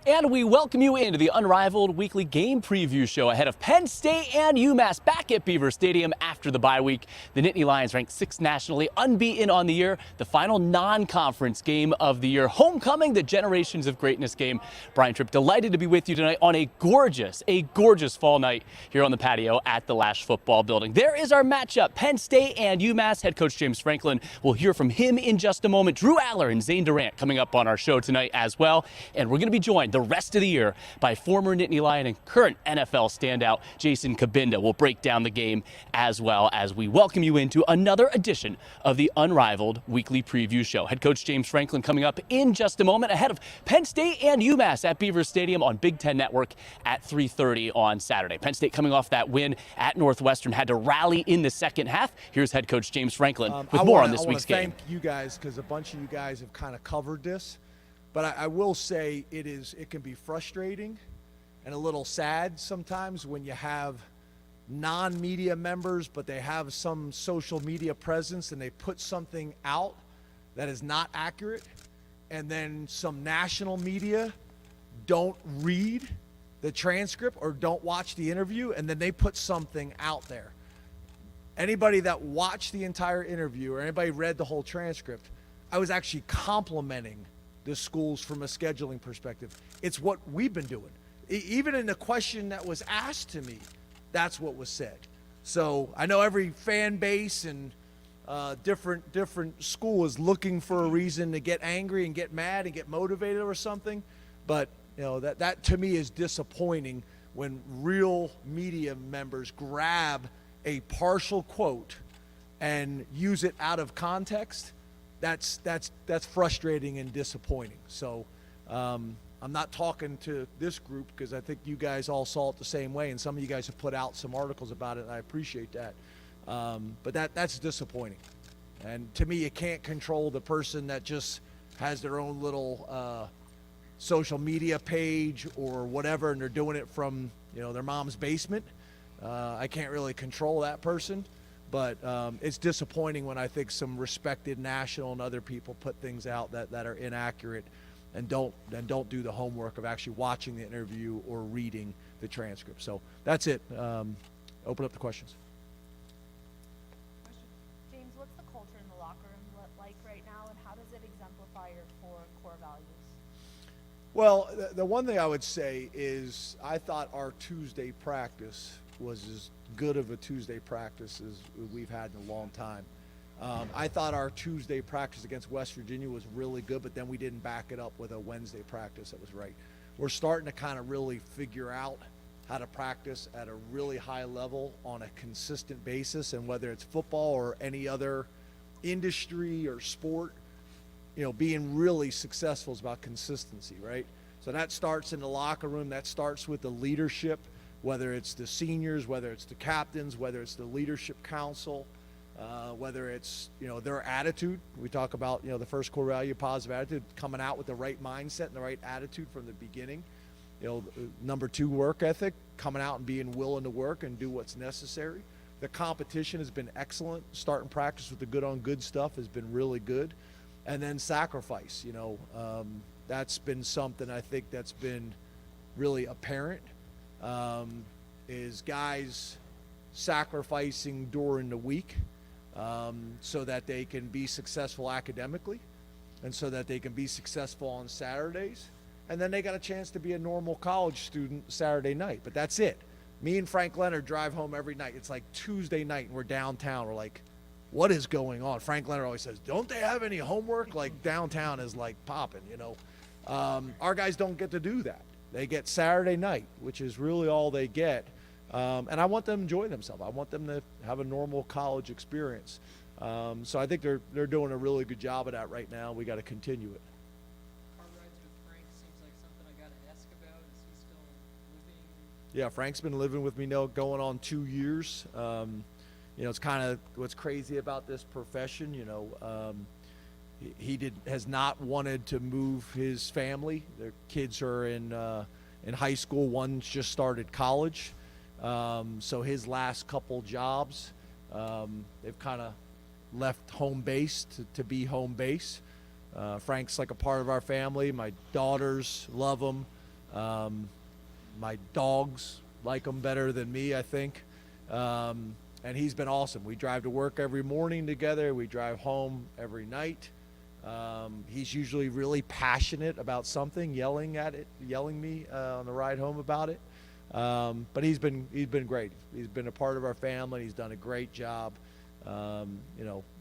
And we welcome you into the Unrivaled weekly game preview show ahead of Penn State and UMass back at Beaver Stadium after the bye week. The Nittany Lions ranked 6th nationally, unbeaten on the year, the final non-conference game of the year. Homecoming, the Generations of Greatness game. Brian Tripp, delighted to be with you tonight on a gorgeous fall night here on the patio at the Lasch Football Building. There is our matchup, Penn State and UMass. Head coach James Franklin. We'll hear from him in just a moment. Drew Aller and Zay Durant coming up on our show tonight as well. And we're going to be joined the rest of the year by former Nittany Lion and current NFL standout Jason Cabinda. We'll break down the game as well as we welcome you into another edition of the Unrivaled weekly preview show. Head coach James Franklin coming up in just a moment ahead of Penn State and UMass at Beaver Stadium on Big Ten Network at 3:30 on Saturday. Penn State coming off that win at Northwestern had to rally in the second half. Here's head coach James Franklin with more on this week's game. I want to thank you guys because a bunch of you guys have kind of covered this. But I will say it can be frustrating and a little sad sometimes when you have non-media members, but they have some social media presence and they put something out that is not accurate, and then some national media don't read the transcript or don't watch the interview, and then they put something out there. Anybody that watched the entire interview or anybody read the whole transcript, I was actually complimenting the schools from a scheduling perspective. It's what we've been doing. Even in the question that was asked to me, that's what was said. So I know every fan base and different school is looking for a reason to get angry and get mad and get motivated or something. But you know that to me is disappointing when real media members grab a partial quote and use it out of context. That's frustrating and disappointing. So I'm not talking to this group because I think you guys all saw it the same way, and some of you guys have put out some articles about it, and I appreciate that. But that's disappointing. And to me, you can't control the person that just has their own little social media page or whatever, and they're doing it from their mom's basement. I can't really control that person. But it's disappointing when I think some respected national and other people put things out that are inaccurate and don't do the homework of actually watching the interview or reading the transcript. So that's it. Open up the questions. James, what's the culture in the locker room like right now, and how does it exemplify your four core values? Well, the one thing I would say is I thought our Tuesday practice was as good of a Tuesday practice as we've had in a long time. I thought our Tuesday practice against West Virginia was really good, but then we didn't back it up with a Wednesday practice that was right. We're starting to kind of really figure out how to practice at a really high level on a consistent basis, and whether it's football or any other industry or sport, being really successful is about consistency, right? So that starts in the locker room. That starts with the leadership, whether it's the seniors, whether it's the captains, whether it's the leadership council, whether it's, their attitude. We talk about, the first core value, positive attitude, coming out with the right mindset and the right attitude from the beginning. Number 2, work ethic, coming out and being willing to work and do what's necessary. The competition has been excellent. Starting practice with the good on good stuff has been really good. And then sacrifice, that's been something I think that's been really apparent. Is guys sacrificing during the week so that they can be successful academically and so that they can be successful on Saturdays. And then they got a chance to be a normal college student Saturday night. But that's it. Me and Frank Leonard drive home every night. It's like Tuesday night and we're downtown. We're like, what is going on? Frank Leonard always says, don't they have any homework? Like downtown is like popping, Our guys don't get to do that. They get Saturday night, which is really all they get. And I want them to enjoy themselves. I want them to have a normal college experience. So I think they're doing a really good job of that right now. We got to continue it. Car rides with Frank seems like something I got to ask about. Is he still living? Yeah, Frank's been living with me now going on 2 years. It's kind of what's crazy about this profession. He has not wanted to move his family. Their kids are in high school. One's just started college. So his last couple jobs, they've kind of left home base to be home base. Frank's like a part of our family. My daughters love him. My dogs like him better than me, I think. And he's been awesome. We drive to work every morning together. We drive home every night. He's usually really passionate about something, yelling me on the ride home about it. But he's been great. He's been a part of our family. He's done a great job,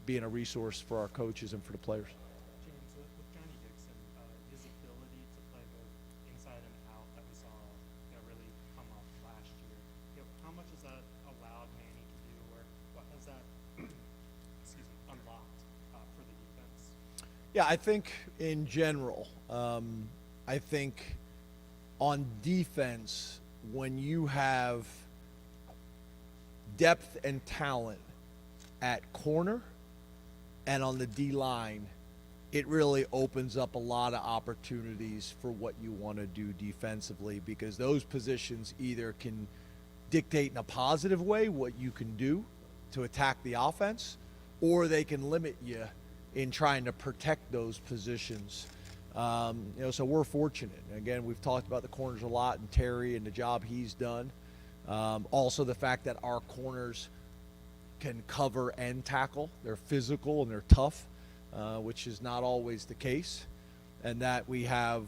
being a resource for our coaches and for the players. James, with Johnny Dixon, his ability to play both inside and out, that was really come up last year. How much has that allowed Manny to do, or what has that unlocked for the defense? Yeah, I think in general, I think on defense, when you have depth and talent at corner and on the D-line, it really opens up a lot of opportunities for what you want to do defensively, because those positions either can dictate in a positive way what you can do to attack the offense, or they can limit you in trying to protect those positions. So we're fortunate. Again, we've talked about the corners a lot, and Terry and the job he's done. Also the fact that our corners can cover and tackle. They're physical and they're tough, which is not always the case. And that we have,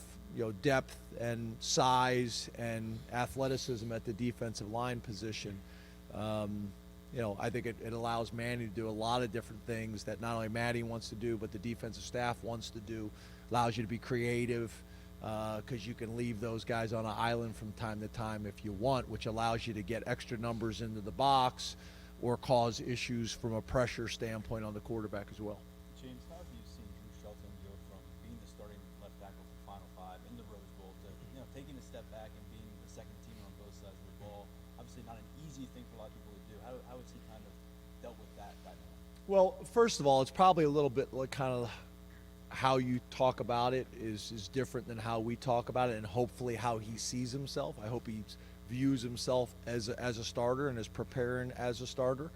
depth and size and athleticism at the defensive line position. I think it allows Manny to do a lot of different things that not only Manny wants to do, but the defensive staff wants to do. Allows you to be creative, because you can leave those guys on an island from time to time if you want, which allows you to get extra numbers into the box or cause issues from a pressure standpoint on the quarterback as well. James, how have you seen Drew Shelton go from being the starting left tackle for Final Five in the Rose Bowl to taking a step back and being the second team on both sides of the ball? Obviously not an easy thing for a lot of people to do. How has he kind of dealt with that now? Well, first of all, it's probably a little bit like kind of how you talk about it is different than how we talk about it, and hopefully how he sees himself. I hope he views himself as a starter and is preparing as a starter.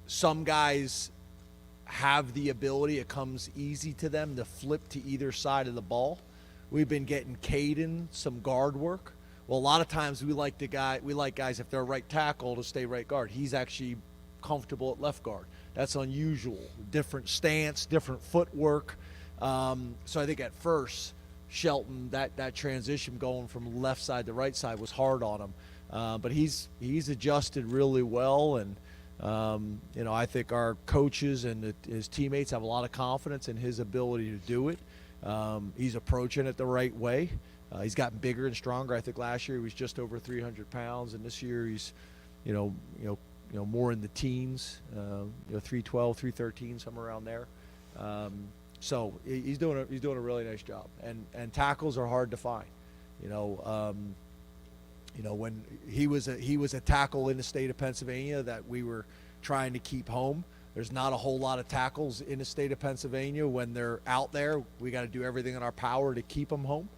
Some guys have the ability, it comes easy to them to flip to either side of the ball. We've been getting Caden some guard work. Well, a lot of times we like guys, if they're right tackle, to stay right guard. He's actually comfortable at left guard. That's unusual. Different stance, different footwork. So I think at first, Shelton, that transition going from left side to right side was hard on him. But he's adjusted really well, and I think our coaches and his teammates have a lot of confidence in his ability to do it. He's approaching it the right way. He's gotten bigger and stronger. I think last year he was just over 300 pounds, and this year he's, more in the teens, 312, 313, somewhere around there. So he's doing a really nice job, and tackles are hard to find. When he was a tackle in the state of Pennsylvania that we were trying to keep home. There's not a whole lot of tackles in the state of Pennsylvania. When they're out there, we got to do everything in our power to keep them home.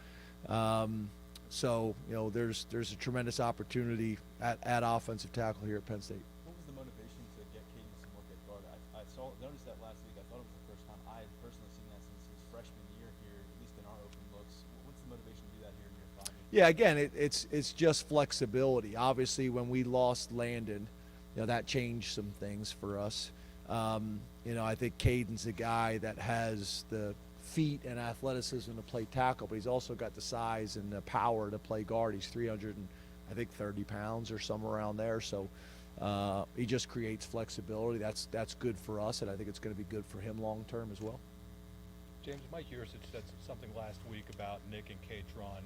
So there's a tremendous opportunity at offensive tackle here at Penn State. What was the motivation to get Caden some work at guard? I noticed that last week. I thought it was the first time I had personally seen that since his freshman year here, at least in our open looks. What's the motivation to do that here in year 5? Yeah, again, it's just flexibility. Obviously, when we lost Landon, that changed some things for us. I think Caden's a guy that has the feet and athleticism to play tackle, but he's also got the size and the power to play guard. He's 330 pounds or somewhere around there. So he just creates flexibility. That's good for us, and I think it's going to be good for him long term as well. James, Mike Yursich said something last week about Nick and Katron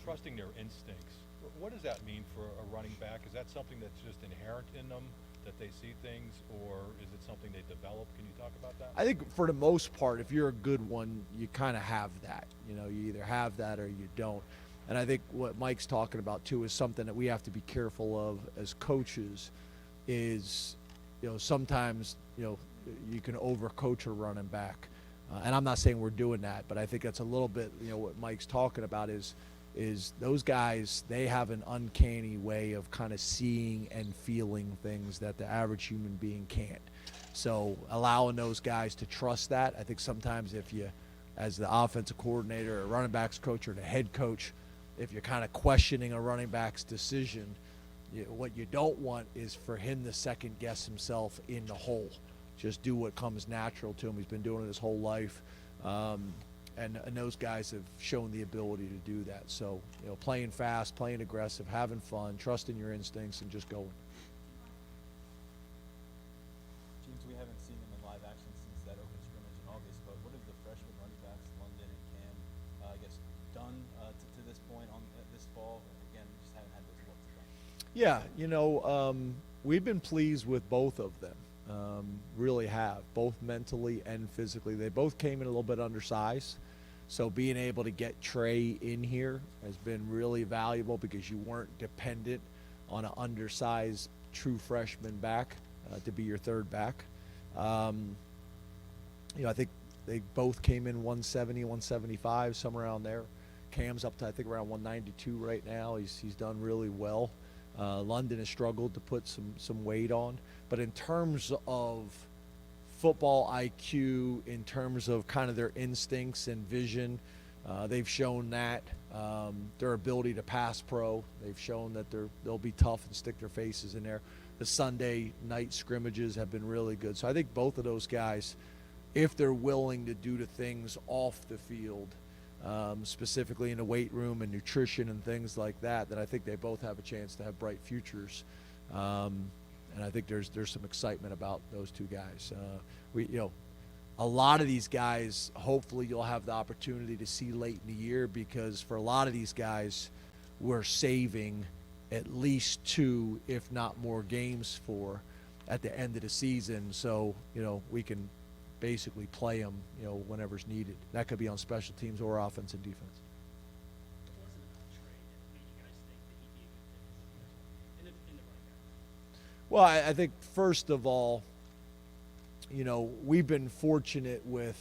trusting their instincts. What does that mean for a running back? Is that something that's just inherent in them, that they see things, or is it something they develop? Can you talk about that? I think for the most part, if you're a good one, you kind of have that. You either have that or you don't. And I think what Mike's talking about too is something that we have to be careful of as coaches is, sometimes, you can overcoach a running back. And I'm not saying we're doing that, but I think that's a little bit, what Mike's talking about is those guys, they have an uncanny way of kind of seeing and feeling things that the average human being can't. So allowing those guys to trust that, I think sometimes if you, as the offensive coordinator or running backs coach or the head coach, if you're kind of questioning a running back's decision, what you don't want is for him to second guess himself in the hole. Just do what comes natural to him. He's been doing it his whole life. And those guys have shown the ability to do that. So, playing fast, playing aggressive, having fun, trusting your instincts, and just going. James, we haven't seen them in live action since that open scrimmage in August, but what have the freshman running backs, London and Cam, done to this point on this fall? Again, we just haven't had those looks done. Yeah, we've been pleased with both of them. Really have, both mentally and physically. They both came in a little bit undersized, so being able to get Trey in here has been really valuable because you weren't dependent on an undersized true freshman back to be your third back. I think they both came in 170, 175, somewhere around there. Cam's up to, I think, around 192 right now. He's done really well. London has struggled to put some weight on. But in terms of football IQ, in terms of kind of their instincts and vision, they've shown that. Their ability to pass pro, they've shown that they'll be tough and stick their faces in there. The Sunday night scrimmages have been really good. So I think both of those guys, if they're willing to do the things off the field, specifically in the weight room and nutrition and things like that, then I think they both have a chance to have bright futures. And I think there's some excitement about those two guys. A lot of these guys, hopefully you'll have the opportunity to see late in the year, because for a lot of these guys, we're saving at least 2, if not more games for at the end of the season. So, we can basically play them, whenever's needed. That could be on special teams or offense and defense. Well, I think first of all, we've been fortunate with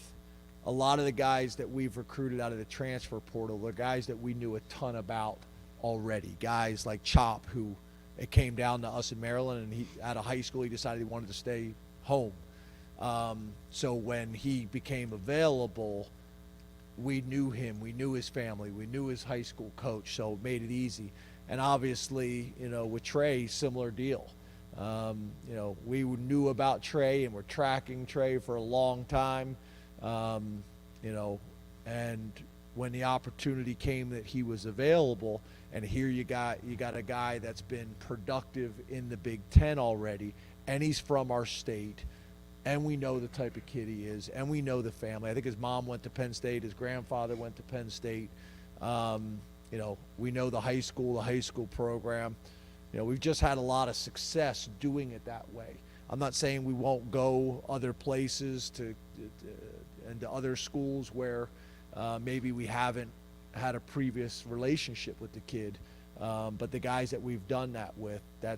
a lot of the guys that we've recruited out of the transfer portal. They're guys that we knew a ton about already. Guys like Chop, who it came down to us in Maryland, and he out of high school he decided he wanted to stay home. So when he became available, we knew him, we knew his family, we knew his high school coach, so it made it easy. And obviously, with Trey, similar deal. We knew about Trey and were tracking Trey for a long time, and when the opportunity came that he was available, and here you got a guy that's been productive in the Big Ten already, and he's from our state, and we know the type of kid he is, and we know the family. I think his mom went to Penn State, his grandfather went to Penn State. We know the high school program. We've just had a lot of success doing it that way. I'm not saying we won't go other places and to other schools where maybe we haven't had a previous relationship with the kid. But the guys that we've done that with, I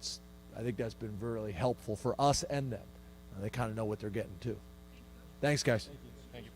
think that's been really helpful for us and them. They kind of know what they're getting too. Thanks, guys. Thank you.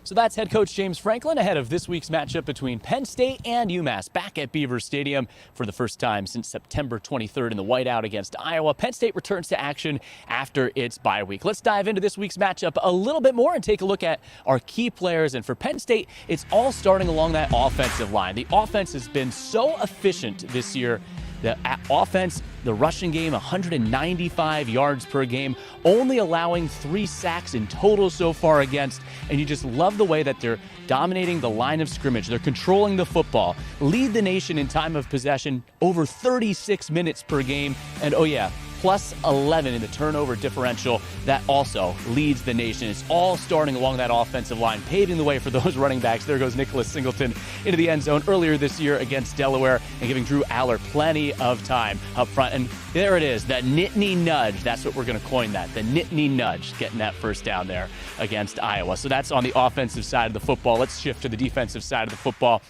So that's head coach James Franklin ahead of this week's matchup between Penn State and UMass back at Beaver Stadium for the first time since September 23rd in the whiteout against Iowa. Penn State returns to action after its bye week. Let's dive into this week's matchup a little bit more and take a look at our key players. And for Penn State, it's all starting along that offensive line. The offense has been so efficient this year. The offense, the rushing game, 195 yards per game, only allowing 3 sacks in total so far against. And you just love the way that they're dominating the line of scrimmage. They're controlling the football, lead the nation in time of possession, over 36 minutes per game. And oh yeah, plus 11 in the turnover differential. That also leads the nation. It's all starting along that offensive line, paving the way for those running backs. There goes Nicholas Singleton into the end zone earlier this year against Delaware and giving Drew Aller plenty of time up front. And there it is, that Nittany nudge. That's what we're going to coin that, the Nittany nudge, getting that first down there against Iowa. So that's on the offensive side of the football. Let's shift to the defensive side of the football.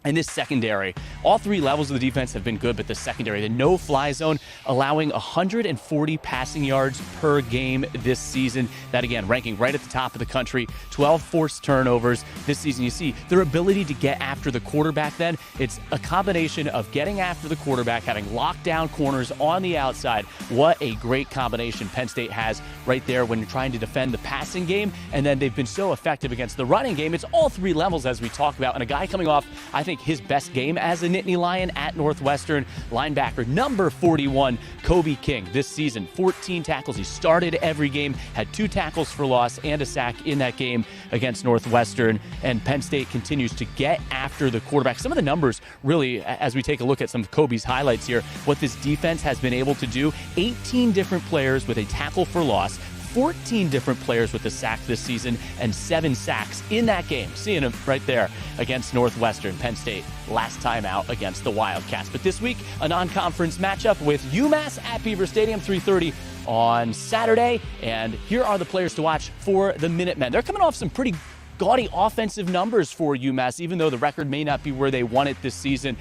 And this secondary, all 3 levels of the defense have been good, but the secondary, the no-fly zone, allowing 140 passing yards per game this season. That, again, ranking right at the top of the country. 12 forced turnovers this season. You see their ability to get after the quarterback then. It's a combination of getting after the quarterback, having lockdown corners on the outside. What a great combination Penn State has right there when you're trying to defend the passing game. And then they've been so effective against the running game. It's all 3 levels, as we talk about. And a guy coming off, I think, think, his best game as a Nittany Lion at Northwestern. Linebacker number 41, Kobe King, this season, 14 tackles. He started every game, had 2 tackles for loss and a sack in that game against Northwestern. And Penn State continues to get after the quarterback. Some of the numbers, really, as we take a look at some of Kobe's highlights here, what this defense has been able to do: 18 different players with a tackle for loss, 14 different players with a sack this season, and 7 sacks in that game. Seeing him right there against Northwestern. Penn State last time out against the Wildcats. But this week, a non-conference matchup with UMass at Beaver Stadium, 3:30 on Saturday. And here are the players to watch for the Minutemen. They're coming off some pretty gaudy offensive numbers for UMass, even though the record may not be where they want it this season.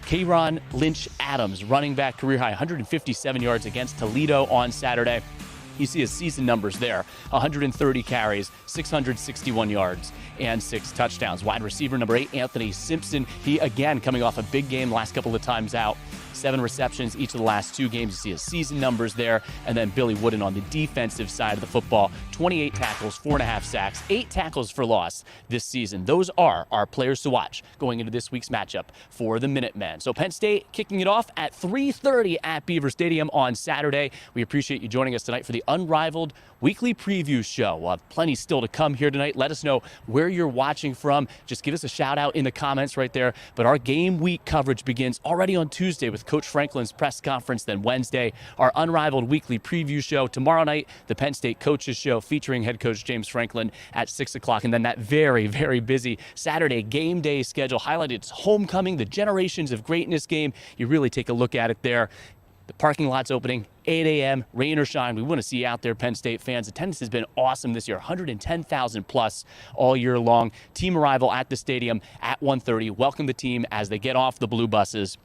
K'Ron Lynch-Adams, running back, career high 157 yards against Toledo on Saturday. You see his season numbers there: 130 carries, 661 yards, and 6 touchdowns. Wide receiver number 8, Anthony Simpson. He, again, coming off a big game last couple of times out. 7 receptions each of the last 2 games. You see his season numbers there. And then Billy Wooden on the defensive side of the football. 28 tackles, 4.5 sacks, 8 tackles for loss this season. Those are our players to watch going into this week's matchup for the Minutemen. So Penn State kicking it off at 3:30 at Beaver Stadium on Saturday. We appreciate you joining us tonight for the Unrivaled weekly preview show. We'll have plenty still to come here tonight. Let us know where you're watching from. Just give us a shout out in the comments right there. But our game week coverage begins already on Tuesday with Coach Franklin's press conference. Then Wednesday, our Unrivaled weekly preview show. Tomorrow night, the Penn State coaches show featuring head coach James Franklin at 6 o'clock. And then that very, very busy Saturday game day schedule highlighted its homecoming, the Generations of Greatness game. You really take a look at it there. The parking lot's opening 8 a.m., rain or shine. We want to see you out there, Penn State fans. Attendance has been awesome this year, 110,000 plus all year long. Team arrival at the stadium at 1:30. Welcome the team as they get off the blue buses.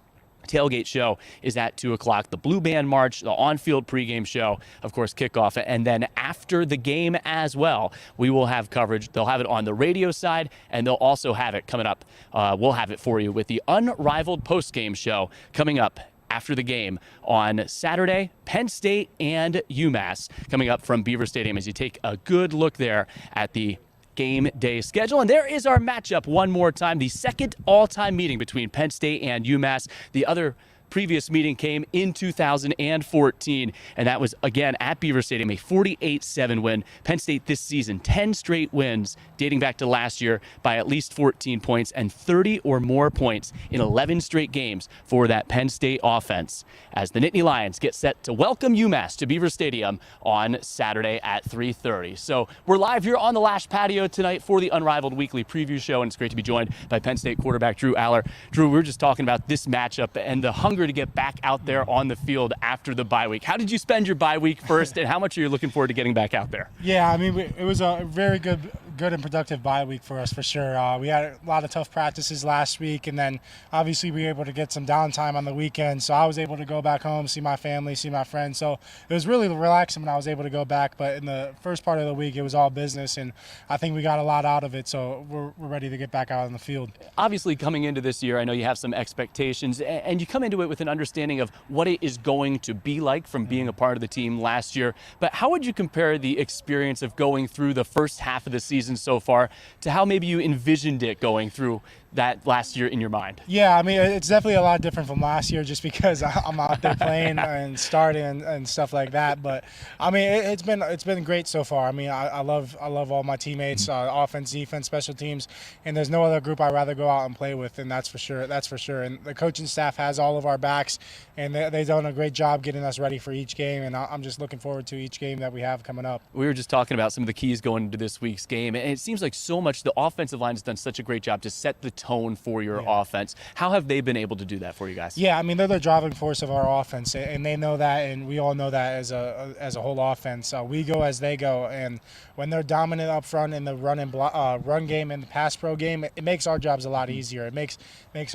Tailgate show is at 2 o'clock. The Blue Band March, the on-field pregame show, of course, kickoff. And then after the game as well, we will have coverage. They'll have it on the radio side, and they'll also have it coming up. We'll have it for you with the Unrivaled postgame show coming up after the game on Saturday. Penn State and UMass coming up from Beaver Stadium as you take a good look there at the game day schedule. And there is our matchup one more time, the second all-time meeting between Penn State and UMass. The other previous meeting came in 2014, and that was again at Beaver Stadium, a 48-7 win. Penn State this season, 10 straight wins dating back to last year by at least 14 points and 30 or more points in 11 straight games for that Penn State offense as the Nittany Lions get set to welcome UMass to Beaver Stadium on Saturday at 3:30. So we're live here on the Lasch patio tonight for the Unrivaled weekly preview show, and it's great to be joined by Penn State quarterback Drew Aller. Drew, we were just talking about this matchup and the hunger to get back out there on the field after the bye week. How did you spend your bye week first, and how much are you looking forward to getting back out there? Yeah, I mean, it was a very good and productive bye week for us, for sure. We had a lot of tough practices last week, and then obviously we were able to get some downtime on the weekend, so I was able to go back home, see my family, see my friends. So it was really relaxing when I was able to go back, but in the first part of the week, it was all business, and I think we got a lot out of it, so we're ready to get back out on the field. Obviously, coming into this year, I know you have some expectations, and you come into it with an understanding of what it is going to be like from being a part of the team last year. But how would you compare the experience of going through the first half of the season so far to how maybe you envisioned it going through that last year in your mind? Yeah, I mean, it's definitely a lot different from last year just because I'm out there playing and starting and stuff like that. But I mean, it's been great so far. I mean, I love all my teammates, offense, defense, special teams, and there's no other group I'd rather go out and play with, and that's for sure. And the coaching staff has all of our backs, and they've done a great job getting us ready for each game, and I'm just looking forward to each game that we have coming up. We were just talking about some of the keys going into this week's game, and it seems like so much the offensive line has done such a great job to set the tone for your offense. How have they been able to do that for you guys? Yeah, I mean, they're the driving force of our offense, and they know that, and we all know that as a whole offense. We go as they go, and when they're dominant up front in the run game and the pass pro game, it makes our jobs a lot easier. It makes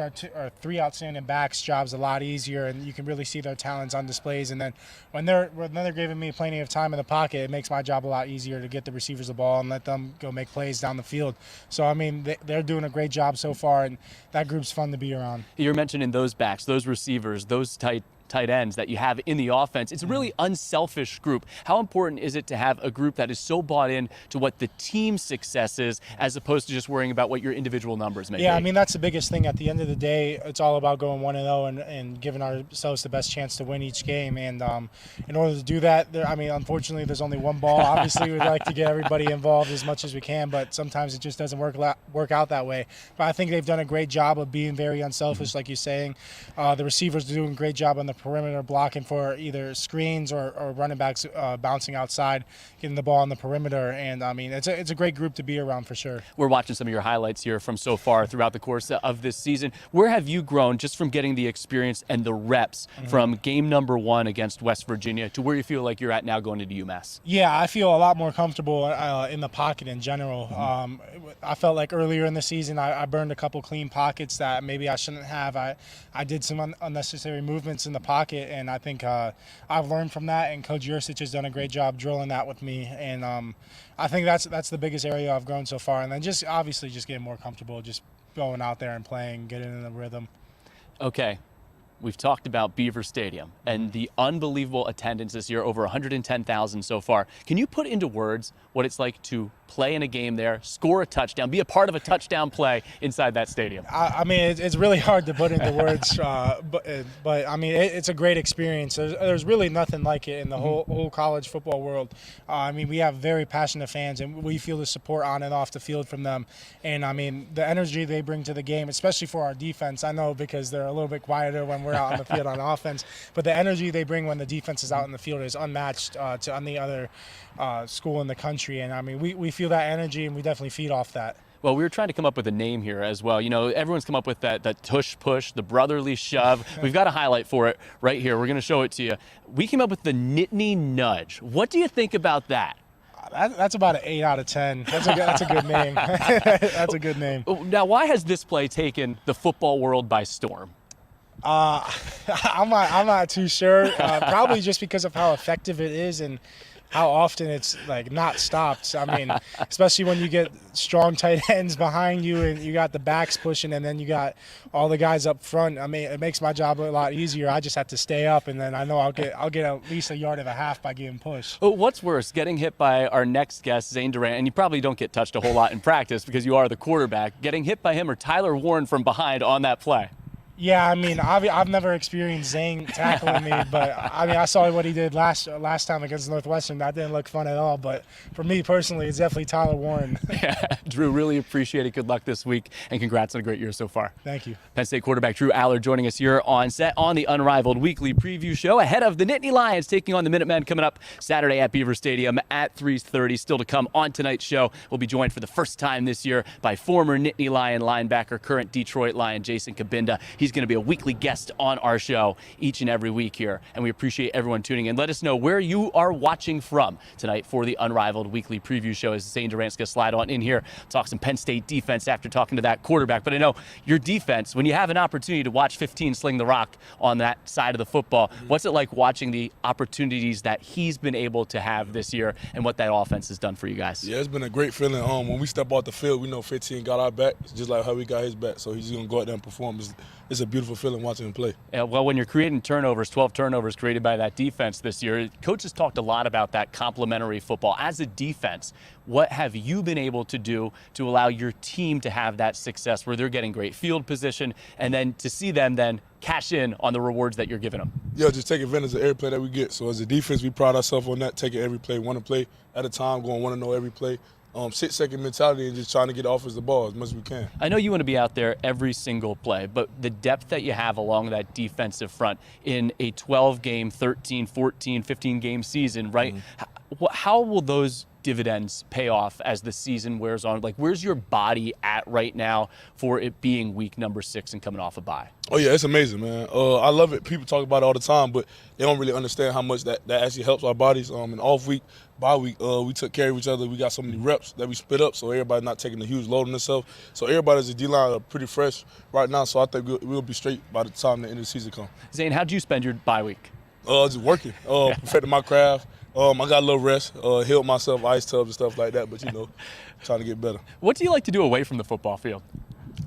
our three outstanding backs' jobs a lot easier, and you can really see their talents on displays. And then when they're giving me plenty of time in the pocket, it makes my job a lot easier to get the receivers the ball and let them go make plays down the field. So I mean, they're doing a great job so far, and that group's fun to be around. You're mentioning those backs, those receivers, those tight tight ends that you have in the offense. It's a really unselfish group. How important is it to have a group that is so bought in to what the team's success is as opposed to just worrying about what your individual numbers may be? Yeah, I mean, that's the biggest thing. At the end of the day, it's all about going 1-0 and giving ourselves the best chance to win each game. And in order to do that, unfortunately, there's only one ball. Obviously, we'd like to get everybody involved as much as we can, but sometimes it just doesn't work out that way. But I think they've done a great job of being very unselfish, like you're saying. The receivers are doing a great job on the perimeter, blocking for either screens or running backs bouncing outside, getting the ball on the perimeter. And, I mean, it's a great group to be around for sure. We're watching some of your highlights here from so far throughout the course of this season. Where have you grown just from getting the experience and the reps from game number 1 against West Virginia to where you feel like you're at now going into UMass? Yeah, I feel a lot more comfortable in the pocket in general. I felt like earlier in the season I burned a couple clean pockets that maybe I shouldn't have. I did some unnecessary movements in the pocket, and I think I've learned from that, and Coach Yurcich has done a great job drilling that with me. And I think that's the biggest area I've grown so far. And then just obviously just getting more comfortable, just going out there and playing, getting in the rhythm. Okay. We've talked about Beaver Stadium and the unbelievable attendance this year, over 110,000 so far. Can you put into words what it's like to play in a game there, score a touchdown, be a part of a touchdown play inside that stadium? I mean, it's really hard to put into words, but I mean, it's a great experience. There's really nothing like it in the whole college football world. I mean, we have very passionate fans, and we feel the support on and off the field from them. And, I mean, the energy they bring to the game, especially for our defense, I know because they're a little bit quieter when we're out on the field on offense, but the energy they bring when the defense is out in the field is unmatched to any other school in the country. And, I mean, we feel that energy, and we definitely feed off that. Well, we were trying to come up with a name here as well. You know, everyone's come up with that tush push, the brotherly shove. We've got a highlight for it right here. We're going to show it to you. We came up with the Nittany Nudge. What do you think about that? That's about an 8 out of 10. That's a good name. That's a good name. Now, why has this play taken the football world by storm? I'm not too sure. Probably just because of how effective it is and how often it's like not stopped. I mean, especially when you get strong tight ends behind you and you got the backs pushing and then you got all the guys up front. I mean, it makes my job a lot easier. I just have to stay up, and then I know I'll get at least 1.5 yards by getting pushed. What's worse, getting hit by our next guest, Zay Durant, and you probably don't get touched a whole lot in practice because you are the quarterback, getting hit by him or Tyler Warren from behind on that play? Yeah, I mean, I've never experienced Zane tackling me, but I mean, I saw what he did last time against Northwestern. That didn't look fun at all. But for me personally, it's definitely Tyler Warren. Yeah, Drew, really appreciate it. Good luck this week, and congrats on a great year so far. Thank you. Penn State quarterback Drew Aller joining us here on set on the Unrivaled weekly preview show ahead of the Nittany Lions taking on the Minutemen coming up Saturday at Beaver Stadium at 3:30. Still to come on tonight's show, we'll be joined for the first time this year by former Nittany Lion linebacker, current Detroit Lion Jason Cabinda. He's going to be a weekly guest on our show each and every week here, and we appreciate everyone tuning in. Let us know where you are watching from tonight for the Unrivaled weekly preview show as Zay Durant's going to slide on in here, talk some Penn State defense after talking to that quarterback. But I know your defense, when you have an opportunity to watch 15 sling the rock on that side of the football, what's it like watching the opportunities that he's been able to have this year and what that offense has done for you guys? Yeah, it's been a great feeling. When we step off the field, we know 15 got our back. It's just like how we got his back, so he's going to go out there and perform. It's a beautiful feeling watching him play. Yeah, well, when you're creating turnovers, 12 turnovers created by that defense this year, coaches talked a lot about that complementary football. As a defense, what have you been able to do to allow your team to have that success where they're getting great field position and then to see them then cash in on the rewards that you're giving them? Yeah, just take advantage of every play that we get. So as a defense, we pride ourselves on that, taking every play, one play at a time, going want to know every play. 6-second mentality and just trying to get the offense the ball as much as we can. I know you want to be out there every single play, but the depth that you have along that defensive front in a 12-game, 13, 14, 15-game season, right? How will those dividends pay off as the season wears on? Like, where's your body at right now for it being week number 6 and coming off a bye? Oh, yeah, it's amazing, man. I love it. People talk about it all the time, but they don't really understand how much that actually helps our bodies. In off week, bye week, we took care of each other. We got so many reps that we split up, so everybody not taking a huge load on themselves. So everybody as a D-line are pretty fresh right now, so I think we'll be straight by the time the end of the season comes. Zane, how'd you spend your bye week? Just working, perfecting my craft. I got a little rest, healed myself, ice tubs and stuff like that, but, trying to get better. What do you like to do away from the football field?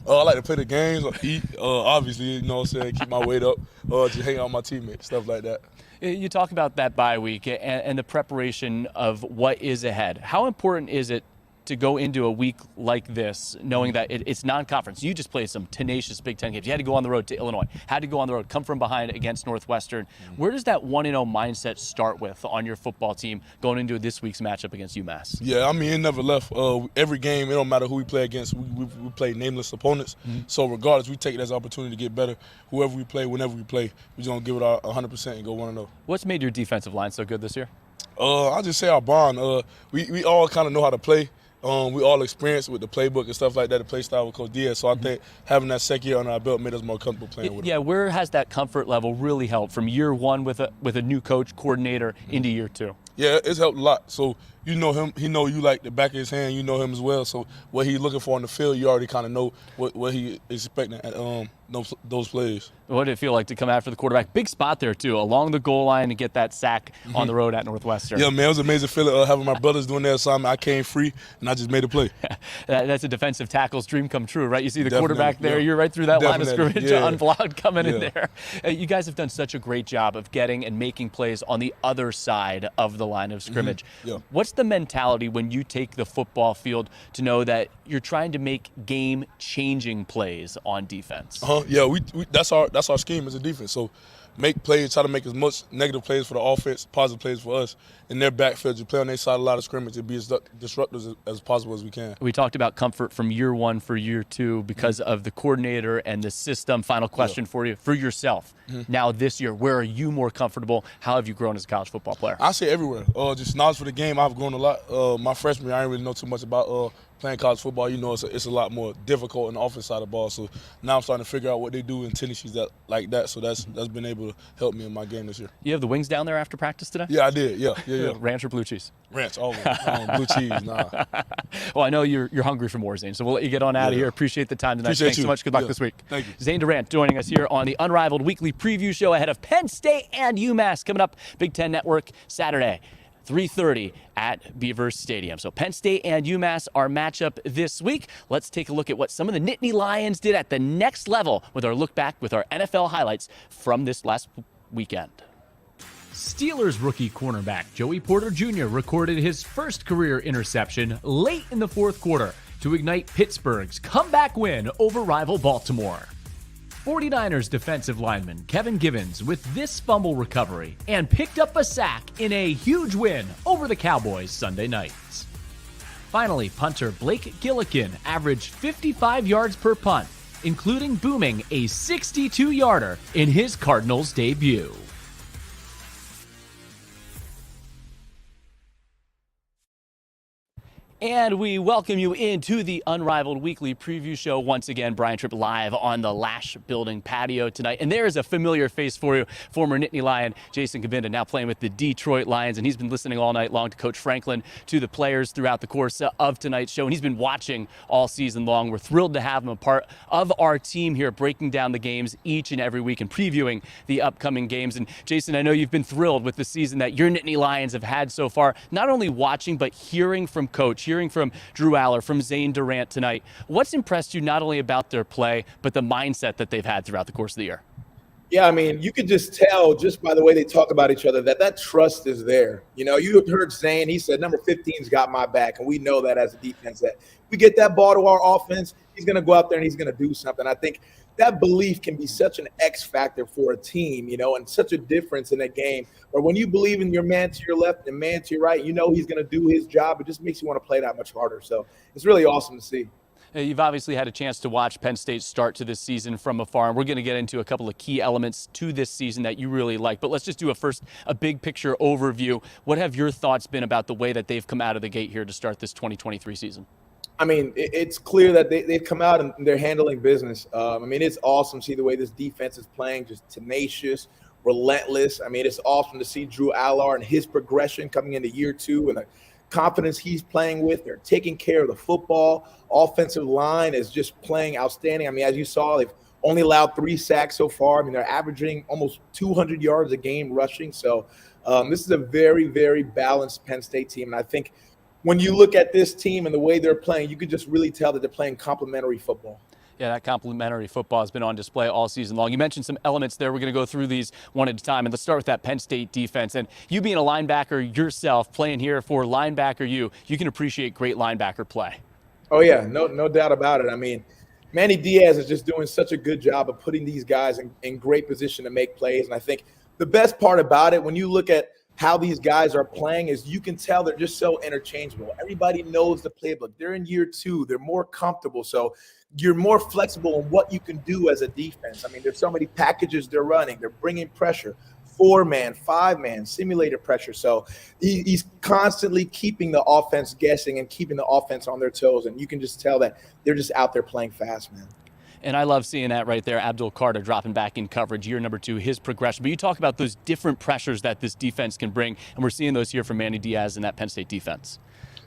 I like to play the games, or eat. Obviously, you know what I'm saying, keep my weight up, just hang out with my teammates, stuff like that. You talk about that bye week and the preparation of what is ahead. How important is it to go into a week like this, knowing that it's non-conference? You just played some tenacious Big Ten games. You had to go on the road to Illinois, had to go on the road, come from behind against Northwestern. Where does that 1-0 mindset start with on your football team going into this week's matchup against UMass? Yeah, I mean, it never left. Every game, it don't matter who we play against. We play nameless opponents. So regardless, we take it as an opportunity to get better. Whoever we play, whenever we play, we're just going to give it our 100% and go 1-0. What's made your defensive line so good this year? I'll just say our bond. We all kind of know how to play. We all experienced with the playbook and stuff like that, the play style with Coach Diaz. So I think having that second year under our belt made us more comfortable playing with him. Yeah, where has that comfort level really helped from year one with a new coach, coordinator, into year two? Yeah, it's helped a lot. So you know him, he know you like the back of his hand, you know him as well. So what he's looking for on the field, you already kind of know what he is expecting at those plays. What did it feel like to come after the quarterback? Big spot there, too, along the goal line and get that sack on the road at Northwestern. Yeah, man, it was an amazing feeling having my brothers doing their assignment. I came free, and I just made a play. That's a defensive tackle's dream come true, right? You see the Definitely, quarterback there, yeah. you're right through that line of Definitely, scrimmage, yeah. unblocked coming in Yeah. there. You guys have done such a great job of getting and making plays on the other side of the line of scrimmage. Yeah. What's the mentality when you take the football field to know that you're trying to make game-changing plays on defense? Yeah, we that's our scheme as a defense. So make plays, try to make as much negative plays for the offense, positive plays for us. In their backfield, you play on their side a lot of scrimmage and be as disruptive as possible as we can. We talked about comfort from year one for year two because of the coordinator and the system. Final question for you, for yourself. Now this year, where are you more comfortable? How have you grown as a college football player? I say everywhere. Just knowledge for the game, I've grown a lot. My freshman year, I didn't really know too much about playing college football. You know, it's a lot more difficult on the offense side of the ball. So now I'm starting to figure out what they do in tendencies like that. So that's been able to help me in my game this year. You have the wings down there after practice today? Yeah, I did. Yeah. Ranch or blue cheese? Ranch, always. Blue cheese, nah. Well, I know you're hungry for more, Zane, so we'll let you get on out of here. Appreciate the time tonight. Appreciate Thanks you. so much. Good luck this week. Thank you. Zane Durant joining us here on the Unrivaled Weekly Preview Show ahead of Penn State and UMass coming up Big Ten Network Saturday. 3:30 at Beaver Stadium. So Penn State and UMass, our matchup this week. Let's take a look at what some of the Nittany Lions did at the next level with our look back with our NFL highlights from this last weekend. Steelers rookie cornerback Joey Porter Jr. recorded his first career interception late in the fourth quarter to ignite Pittsburgh's comeback win over rival Baltimore. 49ers defensive lineman Kevin Givens with this fumble recovery and picked up a sack in a huge win over the Cowboys Sunday nights. Finally, punter Blake Gillikin averaged 55 yards per punt, including booming a 62-yarder in his Cardinals debut. And we welcome you into the Unrivaled Weekly Preview Show. Once again, Brian Tripp live on the Lasch Building patio tonight. And there is a familiar face for you, former Nittany Lion Jason Cabinda, now playing with the Detroit Lions. And he's been listening all night long to Coach Franklin, to the players throughout the course of tonight's show. And he's been watching all season long. We're thrilled to have him a part of our team here, breaking down the games each and every week and previewing the upcoming games. And Jason, I know you've been thrilled with the season that your Nittany Lions have had so far, not only watching, but hearing from Coach, hearing from Drew Aller, from Zay Durant tonight. What's impressed you not only about their play, but the mindset that they've had throughout the course of the year? Yeah, I mean, you could just tell just by the way they talk about each other that trust is there. You know, you heard Zane, he said, number 15's got my back, and we know that as a defense that we get that ball to our offense, he's going to go out there and he's going to do something. I think that belief can be such an X factor for a team, you know, and such a difference in a game. Or when you believe in your man to your left and man to your right, you know he's going to do his job. It just makes you want to play that much harder. So it's really awesome to see. You've obviously had a chance to watch Penn State start to this season from afar, and we're going to get into a couple of key elements to this season that you really like. But let's just do a big picture overview. What have your thoughts been about the way that they've come out of the gate here to start this 2023 season? I mean, it's clear that they've come out and they're handling business. I mean, it's awesome to see the way this defense is playing, just tenacious, relentless. I mean, it's awesome to see Drew Aller and his progression coming into year two and the confidence he's playing with. They're taking care of the football. Offensive line is just playing outstanding. I mean, as you saw, they've only allowed 3 sacks so far. I mean, they're averaging almost 200 yards a game rushing. So this is a very, very balanced Penn State team. And I think when you look at this team and the way they're playing, you can just really tell that they're playing complementary football. Yeah, that complementary football has been on display all season long. You mentioned some elements there. We're going to go through these one at a time. And let's start with that Penn State defense. And you being a linebacker yourself, playing here for linebacker you can appreciate great linebacker play. Oh, yeah, no doubt about it. I mean, Manny Diaz is just doing such a good job of putting these guys in great position to make plays. And I think the best part about it, when you look at how these guys are playing, is you can tell they're just so interchangeable. Everybody knows the playbook. They're in year 2. They're more comfortable. So you're more flexible in what you can do as a defense. I mean, there's so many packages they're running. They're bringing pressure, 4-man, 5-man, simulated pressure. So he's constantly keeping the offense guessing and keeping the offense on their toes. And you can just tell that they're just out there playing fast, man. And I love seeing that right there. Abdul Carter dropping back in coverage, year number 2, his progression. But you talk about those different pressures that this defense can bring, and we're seeing those here from Manny Diaz in that Penn State defense.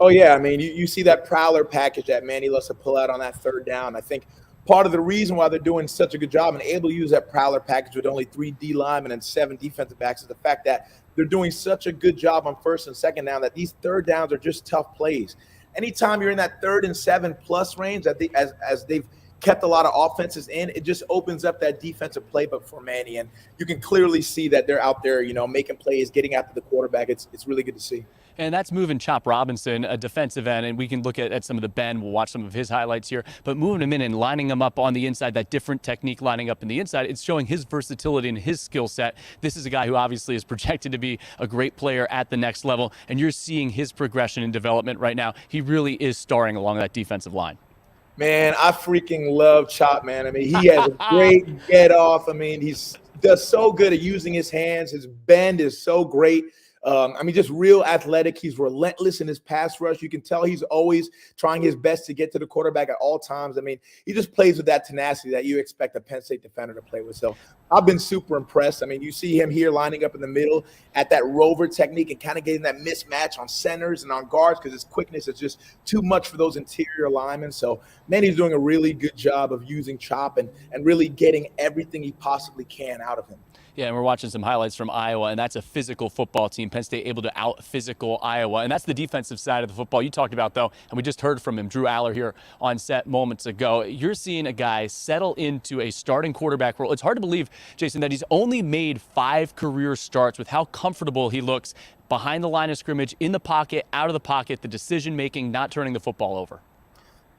Oh, yeah. I mean, you see that prowler package that Manny loves to pull out on that 3rd down. I think part of the reason why they're doing such a good job and able to use that prowler package with only 3 D linemen and 7 defensive backs is the fact that they're doing such a good job on 1st and 2nd down that these 3rd downs are just tough plays. Anytime you're in that 3rd and 7 plus range, as they've kept a lot of offenses in, it just opens up that defensive playbook for Manny. And you can clearly see that they're out there, making plays, getting after the quarterback. It's really good to see. And that's moving Chop Robinson, a defensive end, and we can look at some of the Ben. We'll watch some of his highlights here. But moving him in and lining him up on the inside, that different technique lining up in the inside, it's showing his versatility and his skill set. This is a guy who obviously is projected to be a great player at the next level, and you're seeing his progression and development right now. He really is starring along that defensive line. Man, I freaking love Chop, man. I mean, he has a great get off. I mean, does so good at using his hands. His bend is so great. Just real athletic. He's relentless in his pass rush. You can tell he's always trying his best to get to the quarterback at all times. I mean, he just plays with that tenacity that you expect a Penn State defender to play with. So I've been super impressed. I mean, you see him here lining up in the middle at that rover technique and kind of getting that mismatch on centers and on guards because his quickness is just too much for those interior linemen. So Manny's doing a really good job of using Chop and really getting everything he possibly can out of him. Yeah, and we're watching some highlights from Iowa, and that's a physical football team. Penn State able to out-physical Iowa, and that's the defensive side of the football you talked about, though, and we just heard from him, Drew Aller here on set moments ago. You're seeing a guy settle into a starting quarterback role. It's hard to believe, Jason, that he's only made 5 career starts with how comfortable he looks behind the line of scrimmage, in the pocket, out of the pocket, the decision-making, not turning the football over.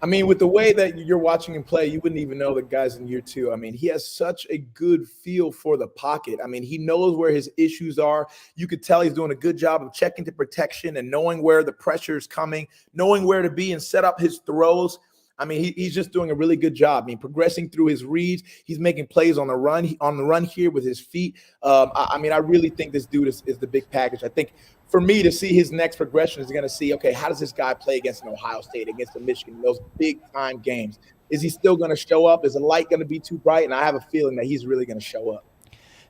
I mean, with the way that you're watching him play, you wouldn't even know the guy's in year 2. I mean, he has such a good feel for the pocket. I mean, he knows where his issues are. You could tell he's doing a good job of checking the protection and knowing where the pressure is coming, knowing where to be and set up his throws. I mean, he's just doing a really good job. I mean, progressing through his reads. He's making plays on the run here with his feet. I really think this dude is the big package. I think for me to see his next progression is going to see, okay, how does this guy play against an Ohio State, against the Michigan, those big-time games? Is he still going to show up? Is the light going to be too bright? And I have a feeling that he's really going to show up.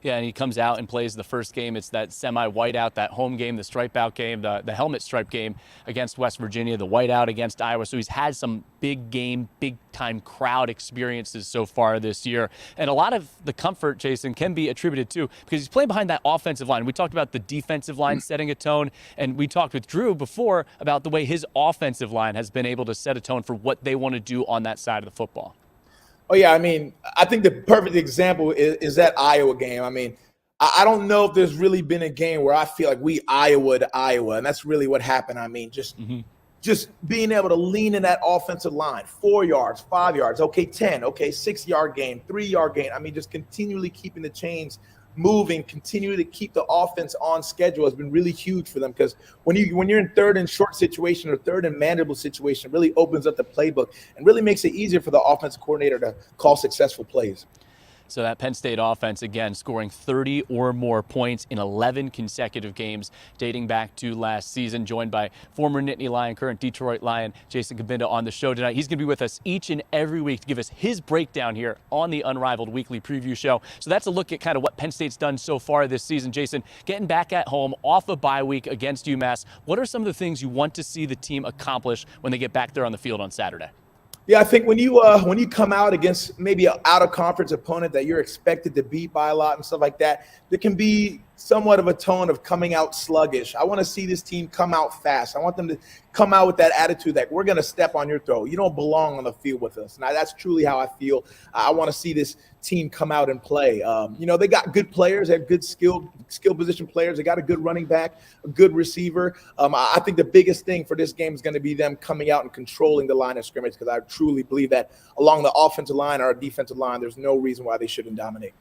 Yeah, and he comes out and plays the first game. It's that semi-whiteout, that home game, the stripe-out game, the helmet stripe game against West Virginia, the whiteout against Iowa. So he's had some big game, big-time crowd experiences so far this year. And a lot of the comfort, Jason, can be attributed to because he's playing behind that offensive line. We talked about the defensive line setting a tone, and we talked with Drew before about the way his offensive line has been able to set a tone for what they want to do on that side of the football. Oh, yeah. I mean, I think the perfect example is that Iowa game. I mean, I don't know if there's really been a game where I feel like we Iowa to Iowa, and that's really what happened. I mean, just being able to lean in that offensive line, 4 yards, 5 yards, okay, 10, okay, 6-yard gain, 3-yard gain. I mean, just continually keeping the chains moving, continue to keep the offense on schedule has been really huge for them because when you're in 3rd and short situation or 3rd and manageable situation, it really opens up the playbook and really makes it easier for the offensive coordinator to call successful plays. So that Penn State offense, again, scoring 30 or more points in 11 consecutive games dating back to last season, joined by former Nittany Lion, current Detroit Lion, Jason Cabinda on the show tonight. He's going to be with us each and every week to give us his breakdown here on the Unrivaled Weekly Preview Show. So that's a look at kind of what Penn State's done so far this season. Jason, getting back at home off a bye week against UMass, what are some of the things you want to see the team accomplish when they get back there on the field on Saturday? Yeah, I think when you come out against maybe an out-of-conference opponent that you're expected to beat by a lot and stuff like that, there can be somewhat of a tone of coming out sluggish. I want to see this team come out fast. I want them to come out with that attitude that we're going to step on your throat. You don't belong on the field with us. Now, that's truly how I feel. I want to see this team come out and play. They got good players. They have good skill position players. They got a good running back, a good receiver. I think the biggest thing for this game is going to be them coming out and controlling the line of scrimmage, because I truly believe that along the offensive line or defensive line, there's no reason why they shouldn't dominate.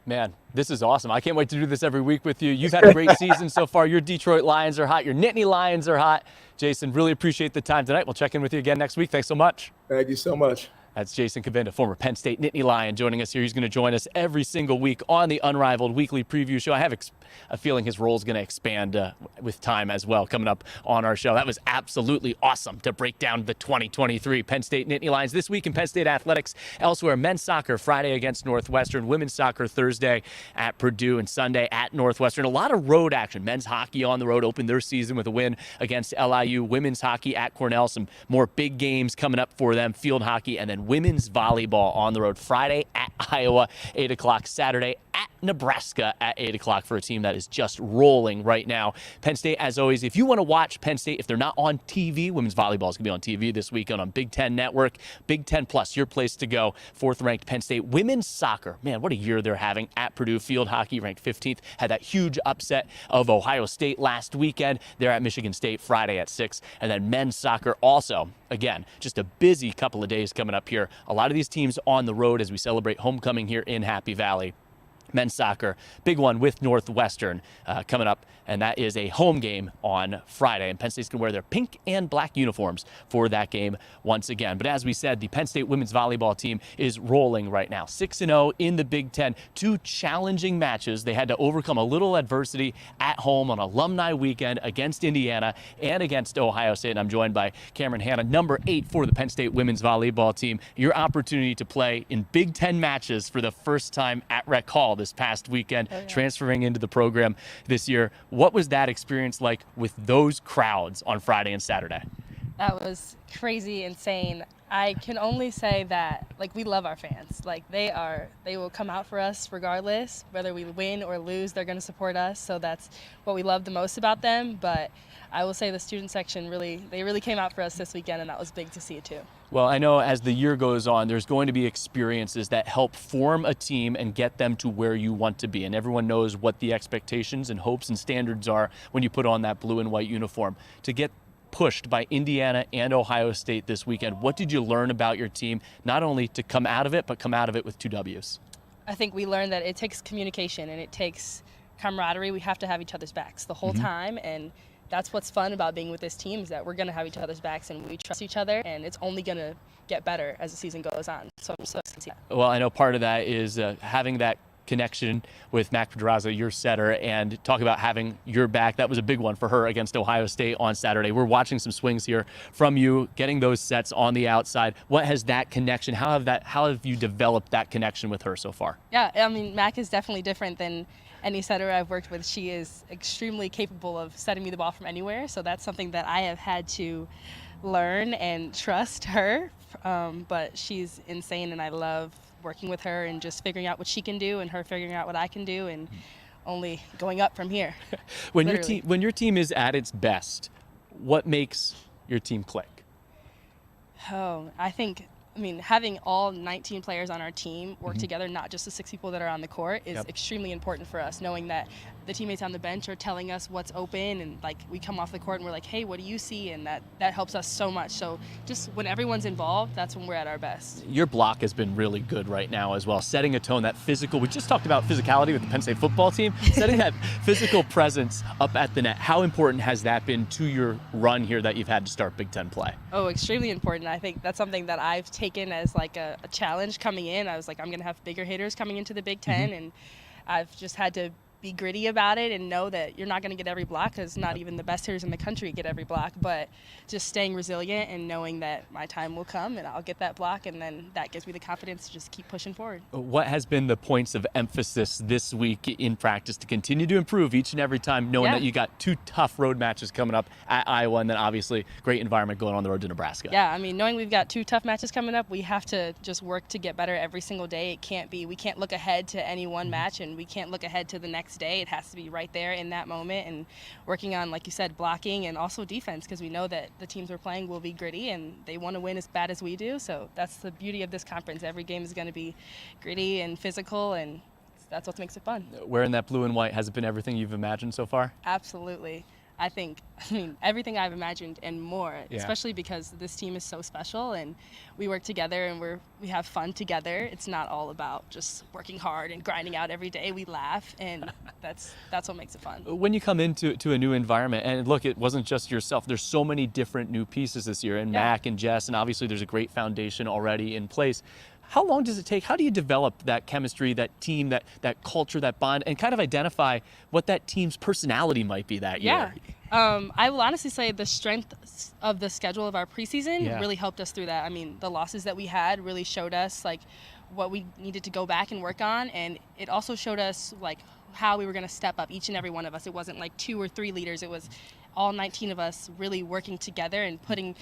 Man, this is awesome. I can't wait to do this every week with you. You've had a great season so far. Your Detroit Lions are hot. Your Nittany Lions are hot. Jason, really appreciate the time tonight. We'll check in with you again next week. Thanks so much. Thank you so much. That's Jason Cabinda, former Penn State Nittany Lion, joining us here. He's going to join us every single week on the Unrivaled Weekly Preview Show. I have a feeling his role is going to expand with time as well coming up on our show. That was absolutely awesome to break down the 2023 Penn State Nittany Lions. This week in Penn State athletics, elsewhere, men's soccer Friday against Northwestern, women's soccer Thursday at Purdue, and Sunday at Northwestern. A lot of road action. Men's hockey on the road opened their season with a win against LIU. Women's hockey at Cornell, some more big games coming up for them. Field hockey, and then women's volleyball on the road Friday at Iowa, 8 o'clock, Saturday at Nebraska at 8 o'clock for a team that is just rolling right now. Penn State, as always, if you want to watch Penn State, if they're not on TV, women's volleyball is going to be on TV this weekend on Big Ten Network. Big Ten Plus, your place to go. 4th-ranked Penn State. Women's soccer, man, what a year they're having at Purdue. Field hockey ranked 15th. Had that huge upset of Ohio State last weekend. They're at Michigan State Friday at 6. And then men's soccer also, again, just a busy couple of days coming up here. A lot of these teams on the road as we celebrate homecoming here in Happy Valley. Men's soccer, big one with Northwestern coming up, and that is a home game on Friday. And Penn State's going to wear their pink and black uniforms for that game once again. But as we said, the Penn State women's volleyball team is rolling right now. 6-0 in the Big Ten. 2 challenging matches. They had to overcome a little adversity at home on alumni weekend against Indiana and against Ohio State. And I'm joined by Cameron Hanna, number 8 for the Penn State women's volleyball team. Your opportunity to play in Big Ten matches for the first time at Rec Hall this past weekend, transferring into the program this year. What was that experience like with those crowds on Friday and Saturday? That was crazy, insane. I can only say that, we love our fans. They will come out for us regardless. Whether we win or lose, they're going to support us. So that's what we love the most about them. But I will say the student section they really came out for us this weekend, and that was big to see it too. Well, I know as the year goes on, there's going to be experiences that help form a team and get them to where you want to be. And everyone knows what the expectations and hopes and standards are when you put on that blue and white uniform. To get pushed by Indiana and Ohio State this weekend, what did you learn about your team, not only to come out of it, but come out of it with 2 W's? I think we learned that it takes communication and it takes camaraderie. We have to have each other's backs the whole time, and that's what's fun about being with this team, is that we're going to have each other's backs and we trust each other, and it's only going to get better as the season goes on. So I'm so excited to see that. Well, I know part of that is having that connection with Mac Pedraza, your setter, and talk about having your back. That was a big one for her against Ohio State on Saturday. We're watching some swings here from you, getting those sets on the outside. What has that connection, how have you developed that connection with her so far? Yeah, I mean, Mac is definitely different than any setter I've worked with. She is extremely capable of setting me the ball from anywhere, so that's something that I have had to learn and trust her. But she's insane, and I love working with her and just figuring out what she can do and her figuring out what I can do, and only going up from here. When your team is at its best, what makes your team click? I mean, having all 19 players on our team work together, not just the 6 people that are on the court, is extremely important for us, knowing that the teammates on the bench are telling us what's open, and we come off the court and we're like, hey, what do you see? And that helps us so much. So just when everyone's involved, that's when we're at our best. Your block has been really good right now as well, setting a tone, that physical. We just talked about physicality with the Penn State football team, setting that physical presence up at the net. How important has that been to your run here that you've had to start Big Ten play? Oh, extremely important. I think that's something that I've taken as a challenge coming in. I was like, I'm going to have bigger hitters coming into the Big Ten, and I've just had to be gritty about it and know that you're not going to get every block, because not even the best hitters in the country get every block, but just staying resilient and knowing that my time will come and I'll get that block, and then that gives me the confidence to just keep pushing forward. What has been the points of emphasis this week in practice to continue to improve each and every time, knowing that you got 2 tough road matches coming up at Iowa, and then obviously great environment going on the road to Nebraska? Yeah, I mean, knowing we've got 2 tough matches coming up, we have to just work to get better every single day. We can't look ahead to any one match, and we can't look ahead to the next next day. It has to be right there in that moment, and working on, like you said, blocking and also defense, because we know that the teams we're playing will be gritty and they want to win as bad as we do. So that's the beauty of this conference. Every game is going to be gritty and physical, and that's what makes it fun. Wearing that blue and white, has it been everything you've imagined so far? Absolutely. I mean, everything I've imagined and more, Yeah. especially because this team is so special and we work together and we have fun together. It's not all about just working hard and grinding out every day. We laugh, and that's what makes it fun. When you come into a new environment, and look, it wasn't just yourself. There's so many different new pieces this year, and Yeah. Mac and Jess, and obviously there's a great foundation already in place. How long does it take? How do you develop that chemistry, that team, that culture, that bond, and kind of identify what that team's personality might be that year? I will honestly say the strength of the schedule of our preseason Yeah. really helped us through that. I mean, the losses that we had really showed us like what we needed to go back and work on, and it also showed us like how we were going to step up, each and every one of us. It wasn't like 2 or 3 leaders. It was all 19 of us really working together and putting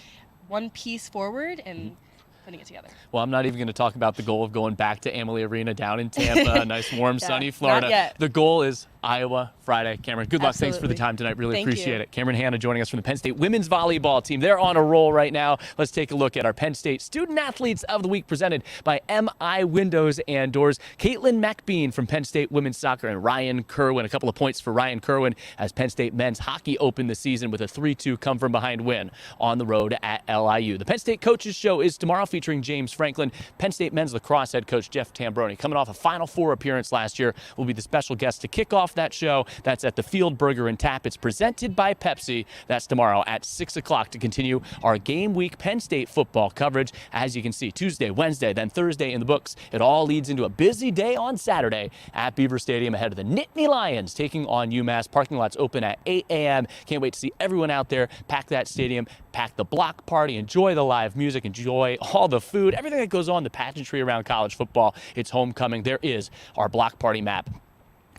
one piece forward and putting it together. Well, I'm not even going to talk about the goal of going back to Amalie Arena down in Tampa, a nice, warm, Yeah, sunny not Florida. yet. The goal is Iowa Friday. Cameron, good luck. Thanks for the Absolutely. time tonight. Really Thank appreciate you. it. Cameron Hanna joining us from the Penn State women's volleyball team. They're on a roll right now. Let's take a look at our Penn State Student Athletes of the Week presented by MI Windows and Doors. Caitlin McBean from Penn State women's soccer and Ryan Kerwin. A couple of points for Ryan Kerwin as Penn State men's hockey opened the season with a 3-2 come-from-behind win on the road at LIU. The Penn State Coaches Show is tomorrow featuring James Franklin. Penn State men's lacrosse head coach Jeff Tambroni, coming off a Final Four appearance last year, will be the special guest to kick off that show. That's at the Field Burger and Tap. It's presented by Pepsi. That's tomorrow at 6 o'clock to continue our game week Penn State football coverage. As you can see, Tuesday, Wednesday, then Thursday in the books. It all leads into a busy day on Saturday at Beaver Stadium ahead of the Nittany Lions taking on UMass. Parking lots open at 8 a.m. Can't wait to see everyone out there. Pack that stadium, pack the block party, enjoy the live music, enjoy all the food, everything that goes on, the pageantry around college football. It's homecoming. There is our block party map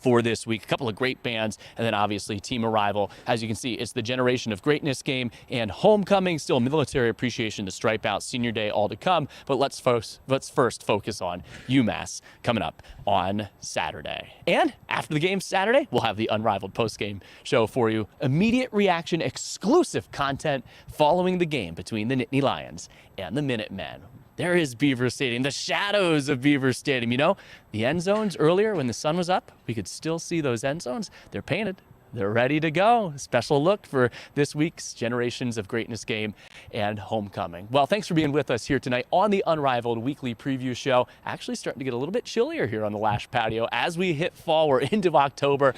for this week. A couple of great bands, and then obviously Team Arrival. As you can see, it's the Generation of Greatness game and homecoming, still military appreciation, the Stripe Out, Senior Day, all to come. But let's first focus on UMass coming up on Saturday. And after the game Saturday, we'll have the Unrivaled post-game show for you. Immediate reaction, exclusive content following the game between the Nittany Lions and the Minutemen. There is Beaver Stadium, the shadows of Beaver Stadium. You know, the end zones earlier when the sun was up, we could still see those end zones. They're painted. They're ready to go. Special look for this week's Generations of Greatness game and homecoming. Well, thanks for being with us here tonight on the Unrivaled weekly preview show. Actually starting to get a little bit chillier here on the Lasch patio as we hit fall. We're into October.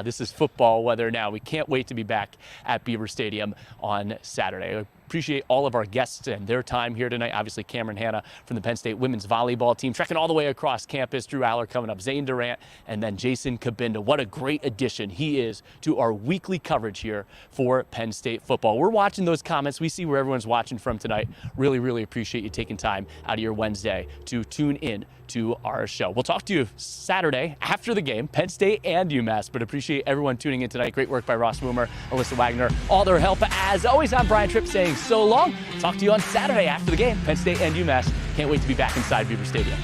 This is football weather now. We can't wait to be back at Beaver Stadium on Saturday. Appreciate all of our guests and their time here tonight. Obviously, Cameron Hanna from the Penn State women's volleyball team, trekking all the way across campus. Drew Aller coming up, Zay Durant, and then Jason Cabinda. What a great addition he is to our weekly coverage here for Penn State football. We're watching those comments. We see where everyone's watching from tonight. Really, really appreciate you taking time out of your Wednesday to tune in to our show. We'll talk to you Saturday after the game, Penn State and UMass, but appreciate everyone tuning in tonight. Great work by Ross Woomer, Alyssa Wagner, all their help. As always, I'm Brian Tripp saying so long. Talk to you on Saturday after the game, Penn State and UMass. Can't wait to be back inside Beaver Stadium.